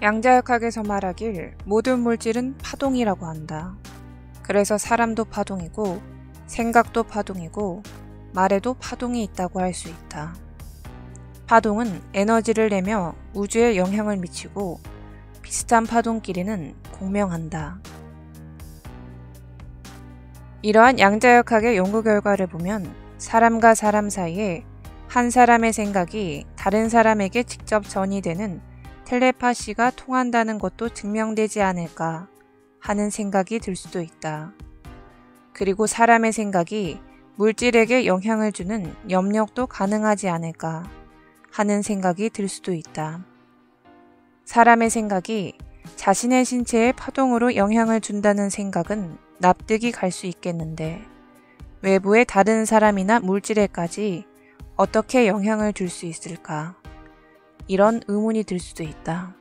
양자역학에서 말하길 모든 물질은 파동이라고 한다. 그래서 사람도 파동이고 생각도 파동이고 말에도 파동이 있다고 할 수 있다. 파동은 에너지를 내며 우주에 영향을 미치고 비슷한 파동끼리는 공명한다. 이러한 양자역학의 연구 결과를 보면 사람과 사람 사이에 한 사람의 생각이 다른 사람에게 직접 전이되는 텔레파시가 통한다는 것도 증명되지 않을까 하는 생각이 들 수도 있다. 그리고 사람의 생각이 물질에게 영향을 주는 염력도 가능하지 않을까 하는 생각이 들 수도 있다. 사람의 생각이 자신의 신체에 파동으로 영향을 준다는 생각은 납득이 갈 수 있겠는데 외부의 다른 사람이나 물질에까지 어떻게 영향을 줄 수 있을까? 이런 의문이 들 수도 있다.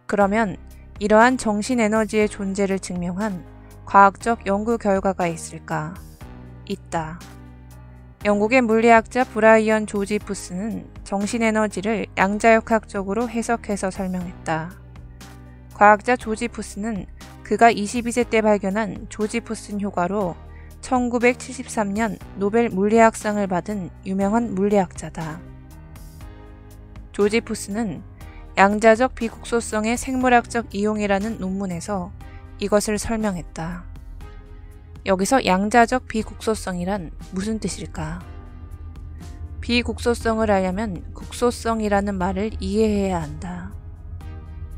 그러면 이러한 정신 에너지의 존재를 증명한 과학적 연구 결과가 있을까? 있다. 영국의 물리학자 브라이언 조지푸스는 정신 에너지를 양자역학적으로 해석해서 설명했다. 과학자 조지푸스는 그가 22세 때 발견한 조지푸슨 효과로 1973년 노벨 물리학상을 받은 유명한 물리학자다. 조지푸스는 양자적 비국소성의 생물학적 이용이라는 논문에서 이것을 설명했다. 여기서 양자적 비국소성이란 무슨 뜻일까? 비국소성을 알려면 국소성이라는 말을 이해해야 한다.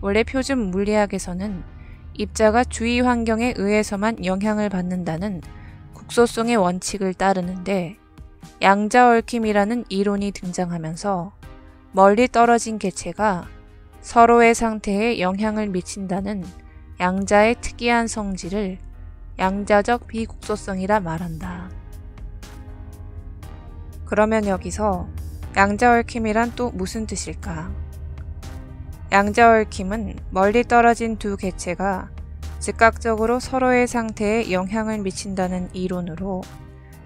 원래 표준 물리학에서는 입자가 주위 환경에 의해서만 영향을 받는다는 국소성의 원칙을 따르는데 양자얽힘이라는 이론이 등장하면서 멀리 떨어진 개체가 서로의 상태에 영향을 미친다는 양자의 특이한 성질을 양자적 비국소성이라 말한다. 그러면 여기서 양자얽힘이란 또 무슨 뜻일까? 양자얽힘은 멀리 떨어진 두 개체가 즉각적으로 서로의 상태에 영향을 미친다는 이론으로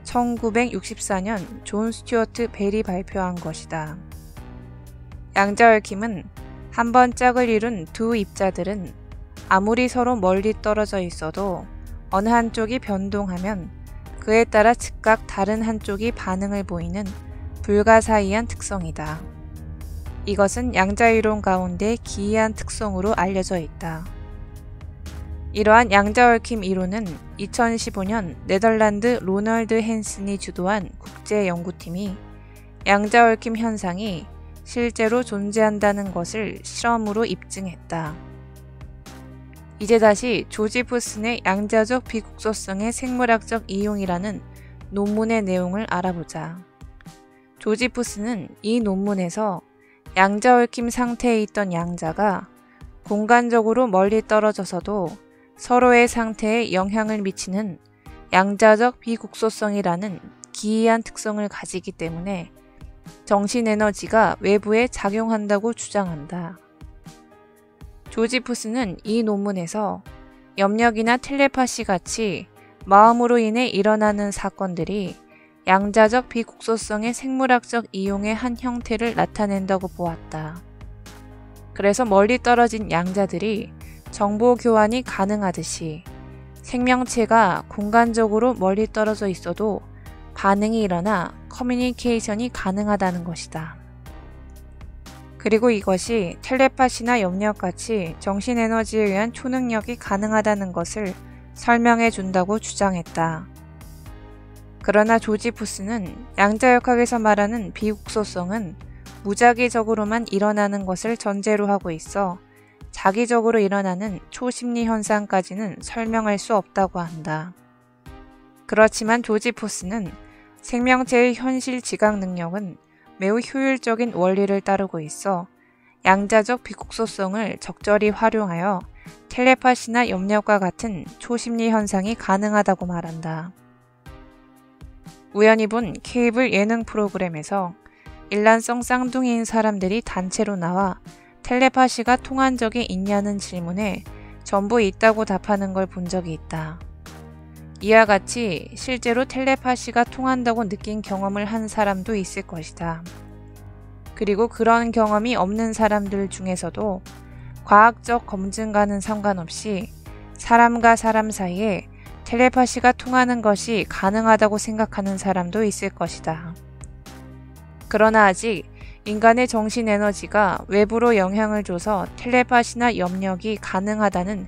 1964년 존 스튜어트 벨이 발표한 것이다. 양자얽힘은 한 번 짝을 이룬 두 입자들은 아무리 서로 멀리 떨어져 있어도 어느 한쪽이 변동하면 그에 따라 즉각 다른 한쪽이 반응을 보이는 불가사의한 특성이다. 이것은 양자이론 가운데 기이한 특성으로 알려져 있다. 이러한 양자얽힘 이론은 2015년 네덜란드 로널드 헨슨이 주도한 국제연구팀이 양자얽힘 현상이 실제로 존재한다는 것을 실험으로 입증했다. 이제 다시 조지푸슨의 양자적 비국소성의 생물학적 이용이라는 논문의 내용을 알아보자. 조지푸슨은 이 논문에서 양자얽힘 상태에 있던 양자가 공간적으로 멀리 떨어져서도 서로의 상태에 영향을 미치는 양자적 비국소성이라는 기이한 특성을 가지기 때문에 정신에너지가 외부에 작용한다고 주장한다. 조지푸스는 이 논문에서 염력이나 텔레파시 같이 마음으로 인해 일어나는 사건들이 양자적 비국소성의 생물학적 이용의 한 형태를 나타낸다고 보았다. 그래서 멀리 떨어진 양자들이 정보 교환이 가능하듯이 생명체가 공간적으로 멀리 떨어져 있어도 반응이 일어나 커뮤니케이션이 가능하다는 것이다. 그리고 이것이 텔레파시나 염력같이 정신에너지에 의한 초능력이 가능하다는 것을 설명해 준다고 주장했다. 그러나 조지푸스는 양자역학에서 말하는 비국소성은 무작위적으로만 일어나는 것을 전제로 하고 있어 자기적으로 일어나는 초심리 현상까지는 설명할 수 없다고 한다. 그렇지만 조지푸스는 생명체의 현실 지각 능력은 매우 효율적인 원리를 따르고 있어 양자적 비국소성을 적절히 활용하여 텔레파시나 염력과 같은 초심리 현상이 가능하다고 말한다. 우연히 본 케이블 예능 프로그램에서 일란성 쌍둥이인 사람들이 단체로 나와 텔레파시가 통한 적이 있냐는 질문에 전부 있다고 답하는 걸 본 적이 있다. 이와 같이 실제로 텔레파시가 통한다고 느낀 경험을 한 사람도 있을 것이다. 그리고 그런 경험이 없는 사람들 중에서도 과학적 검증과는 상관없이 사람과 사람 사이에 텔레파시가 통하는 것이 가능하다고 생각하는 사람도 있을 것이다. 그러나 아직 인간의 정신 에너지가 외부로 영향을 줘서 텔레파시나 염력이 가능하다는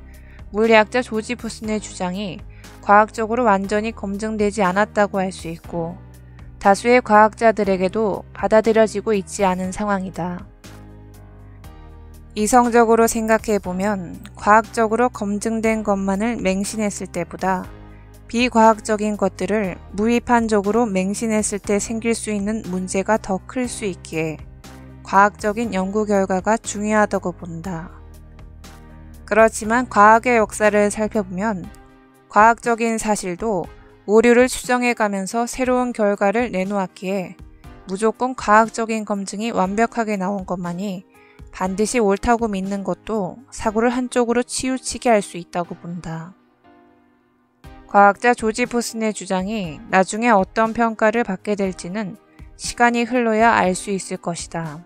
물리학자 조지 푸슨의 주장이 과학적으로 완전히 검증되지 않았다고 할 수 있고, 다수의 과학자들에게도 받아들여지고 있지 않은 상황이다. 이성적으로 생각해보면 과학적으로 검증된 것만을 맹신했을 때보다 비과학적인 것들을 무비판적으로 맹신했을 때 생길 수 있는 문제가 더 클 수 있기에 과학적인 연구 결과가 중요하다고 본다. 그렇지만 과학의 역사를 살펴보면 과학적인 사실도 오류를 추정해가면서 새로운 결과를 내놓았기에 무조건 과학적인 검증이 완벽하게 나온 것만이 반드시 옳다고 믿는 것도 사고를 한쪽으로 치우치게 할 수 있다고 본다. 과학자 조지 푸슨의 주장이 나중에 어떤 평가를 받게 될지는 시간이 흘러야 알 수 있을 것이다.